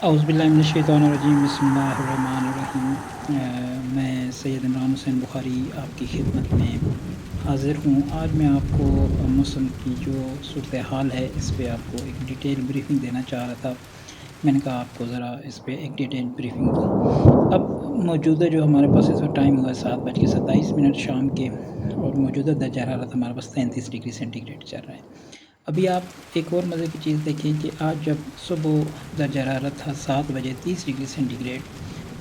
اعوذ باللہ من الشیطان الرجیم بسم اللہ الرحمن الرحیم۔ میں سید عمران حسین بخاری آپ کی خدمت میں حاضر ہوں۔ آج میں آپ کو موسم کی جو صورتحال ہے اس پہ آپ کو ایک ڈیٹیل بریفنگ دینا چاہ رہا تھا۔ میں نے کہا آپ کو ذرا اس پہ ایک ڈیٹیل بریفنگ دوں۔ اب موجودہ جو ہمارے پاس اس وقت ٹائم ہوا ہے 7:27 شام کے، اور موجودہ درجہ حرارت ہمارے پاس 33 ڈگری سینٹی گریڈ چل رہا ہے۔ ابھی آپ ایک اور مزے کی چیز دیکھیں کہ آج جب صبح درجہ حرارت تھا 7:30 ڈگری سینٹی گریڈ،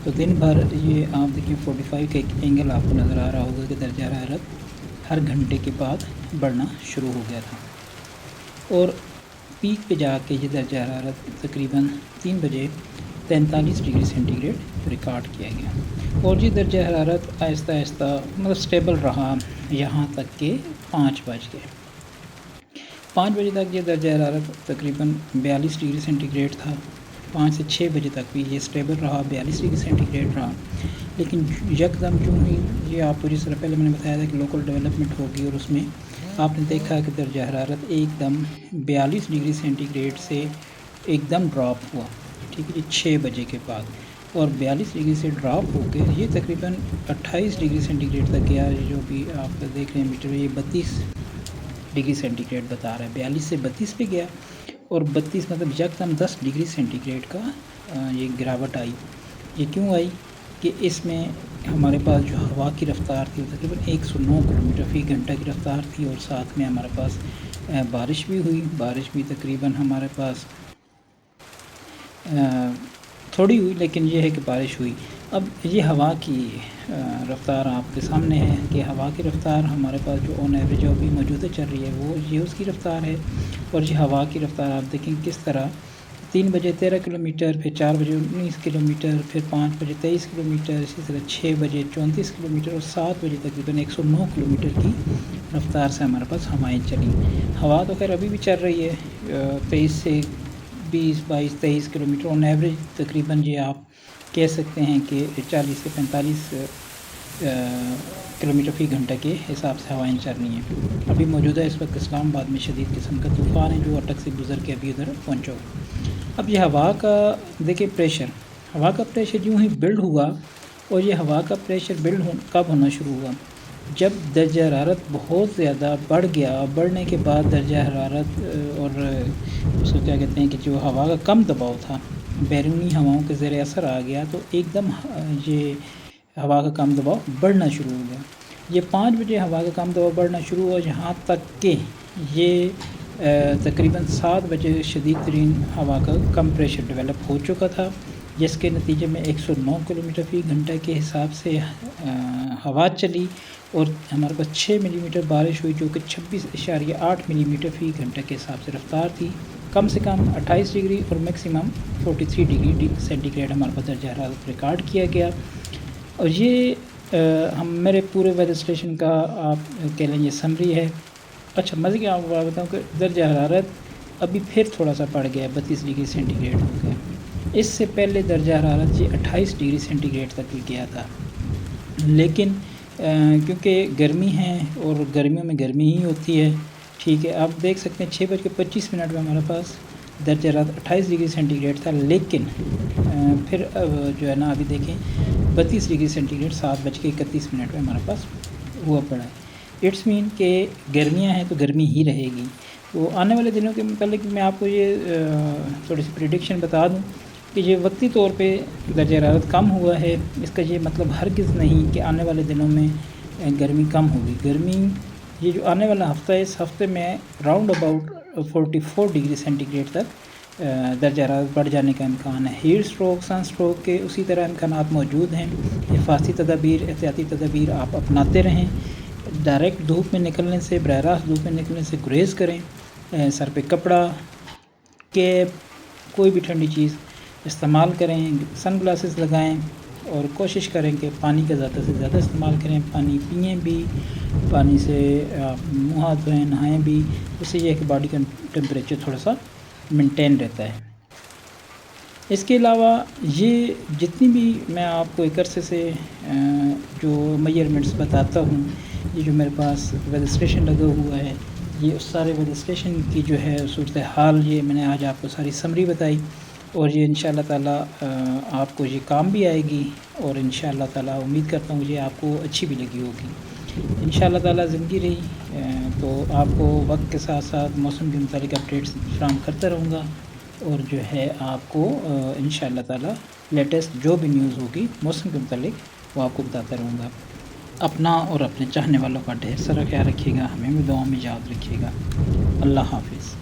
تو دن بھر یہ آپ دیکھیں 45 کا ایک اینگل آپ کو نظر آ رہا ہوگا کہ درجہ حرارت ہر گھنٹے کے بعد بڑھنا شروع ہو گیا تھا، اور پیک پہ جا کے یہ درجہ حرارت تقریباً 3:43 ڈگری سینٹی گریڈ ریکارڈ کیا گیا، اور یہ درجہ حرارت آہستہ آہستہ سٹیبل رہا یہاں تک کہ 5 بج گئے۔ 5 بجے تک یہ درجہ حرارت تقریباً 42 ڈگری سینٹی گریڈ تھا۔ 5 سے 6 بجے تک بھی یہ سٹیبل رہا، 42 ڈگری سینٹی گریڈ رہا، لیکن یکدم جو ہی یہ آپ کو جس طرح پہلے میں نے بتایا تھا کہ لوکل ڈیولپمنٹ ہوگی، اور اس میں آپ نے دیکھا کہ درجہ حرارت ایک دم 42 ڈگری سینٹی گریڈ سے ایک دم ڈراپ ہوا، ٹھیک ہے جی، 6 بجے کے بعد، اور 42 ڈگری سے ڈراپ ہو کے یہ تقریباً 28 ڈگری سینٹی گریڈ تک گیا، جو بھی آپ دیکھ رہے ہیں میٹر، یہ 32 ڈگری سینٹی گریڈ بتا رہا ہے، 42 سے 32 پہ گیا، اور 32 مطلب یکدم 10 ڈگری سینٹی گریڈ کا یہ گراوٹ آئی۔ یہ کیوں آئی کہ اس میں ہمارے پاس جو ہوا کی رفتار تھی وہ تقریباً 109 کلومیٹر فی گھنٹہ کی رفتار تھی، اور ساتھ میں ہمارے پاس بارش بھی ہوئی، بارش بھی تقریباً ہمارے پاس تھوڑی ہوئی، لیکن یہ ہے کہ بارش ہوئی۔ اب یہ ہوا کی رفتار آپ کے سامنے ہے کہ ہوا کی رفتار ہمارے پاس جو آن ایوریج ابھی موجودہ چل رہی ہے وہ یہ اس کی رفتار ہے، اور یہ ہوا کی رفتار آپ دیکھیں کس طرح 3 بجے 13 کلومیٹر، پھر 4 بجے 19 کلومیٹر، پھر 5 بجے 23 کلومیٹر، اسی طرح 6 بجے 34 کلومیٹر، اور 7 بجے تقریباً 109 کلومیٹر کی رفتار سے ہمارے پاس ہوائیں چلیں۔ ہوا تو خیر ابھی بھی چل رہی ہے 23 سے 20 22 23 کلومیٹر آن ایوریج، تقریباً یہ آپ کہہ سکتے ہیں کہ 40 سے 45 کلومیٹر فی گھنٹہ کے حساب سے ہوائیں چل رہی ہیں۔ ابھی موجودہ اس وقت اسلام آباد میں شدید قسم کا طوفان ہے جو اٹک سے گزر کے ابھی ادھر پہنچا ہوا۔ اب یہ ہوا کا دیکھیں پریشر، ہوا کا پریشر یوں ہی بلڈ ہوا، اور یہ ہوا کا پریشر بلڈ کب ہونا شروع ہوا؟ جب درجہ حرارت بہت زیادہ بڑھ گیا، بڑھنے کے بعد درجہ حرارت اور اس کو کیا کہتے ہیں کہ جو ہوا کا کم دباؤ تھا بیرونی ہواؤں کے زیر اثر آ گیا، تو ایک دم یہ ہوا کا کم دباؤ بڑھنا شروع ہو گیا۔ یہ 5 بجے ہوا کا کم دباؤ بڑھنا شروع ہوا، یہاں تک کہ یہ تقریباً 7 بجے شدید ترین ہوا کا کم پریشر ڈیولپ ہو چکا تھا، جس کے نتیجے میں 109 کلومیٹر فی گھنٹہ کے حساب سے ہوا چلی، اور ہمارے پاس 6 ملی میٹر بارش ہوئی، جو کہ 26.8 ملی میٹر فی گھنٹہ کے حساب سے رفتار تھی۔ کم سے کم 28 ڈگری اور میکسیمم 43 ڈگری سینٹی گریڈ ہمارے پاس درجہ حرارت ریکارڈ کیا گیا، اور یہ میرے پورے ویدر اسٹیشن کا آپ کہہ لیں یہ سمری ہے۔ اچھا مزے کی آپ کو بات بتاؤں کہ درجہ حرارت ابھی پھر تھوڑا سا بڑھ گیا، 32 ڈگری سینٹی گریڈ ہو گیا۔ اس سے پہلے درجہ حرارت یہ 28 ڈگری سینٹی گریڈ تک بھی گیا تھا، لیکن کیونکہ گرمی ہے اور گرمیوں میں گرمی ہی ہوتی ہے، ٹھیک ہے۔ آپ دیکھ سکتے ہیں 6:25 میں ہمارے پاس درجہ حرارت 28 ڈگری سینٹی گریڈ تھا، لیکن پھر جو ہے نا ابھی دیکھیں 32 ڈگری سینٹی گریڈ 7:31 میں ہمارے پاس ہوا پڑا ہے۔ اٹس مین کہ گرمیاں ہیں تو گرمی ہی رہے گی۔ تو آنے والے دنوں کے متعلق میں آپ کو یہ تھوڑی سی پریڈکشن بتا دوں کہ یہ وقتی طور پہ درجہ حرارت کم ہوا ہے، اس کا یہ مطلب ہرگز نہیں کہ آنے والے دنوں میں گرمی کم ہوگی۔ گرمی یہ جو آنے والا ہفتہ ہے، اس ہفتے میں round about 44 degree centigrade تک درجہ حرارت بڑھ جانے کا امکان ہے۔ ہیٹ اسٹروک، سن اسٹروک کے اسی طرح امکانات موجود ہیں۔ حفاظتی تدابیر، احتیاطی تدابیر آپ اپناتے رہیں۔ ڈائریکٹ دھوپ میں نکلنے سے، براہ راست دھوپ میں نکلنے سے گریز کریں۔ سر پہ کپڑا، کیپ، کوئی بھی ٹھنڈی چیز استعمال کریں، سن گلاسز لگائیں، اور کوشش کریں کہ پانی کا زیادہ سے زیادہ استعمال کریں۔ پانی پئیں بھی، پانی سے آپ منہ ہاتھ دھوئیں، نہائیں بھی، اس سے یہ ہے کہ باڈی کا ٹمپریچر تھوڑا سا مینٹین رہتا ہے۔ اس کے علاوہ یہ جتنی بھی میں آپ کو ایک عرصے سے جو میجرمنٹس بتاتا ہوں، یہ جو میرے پاس ویدر اسٹیشن لگا ہوا ہے، یہ اس سارے ویدر اسٹیشن کی جو ہے صورتحال، یہ میں نے آج آپ کو ساری سمری بتائی۔ اور یہ انشاءاللہ تعالیٰ آپ کو یہ کام بھی آئے گی، اور انشاءاللہ تعالیٰ امید کرتا ہوں یہ آپ کو اچھی بھی لگی ہوگی۔ انشاءاللہ تعالیٰ زندگی رہی تو آپ کو وقت کے ساتھ ساتھ موسم کے متعلق اپڈیٹس فراہم کرتا رہوں گا، اور جو ہے آپ کو انشاءاللہ تعالیٰ لیٹسٹ جو بھی نیوز ہوگی موسم کے متعلق وہ آپ کو بتاتا رہوں گا۔ اپنا اور اپنے چاہنے والوں کا ڈھیر سارا خیال رکھیے گا، ہمیں بھی دعاؤں میں یاد رکھیے گا۔ اللہ حافظ۔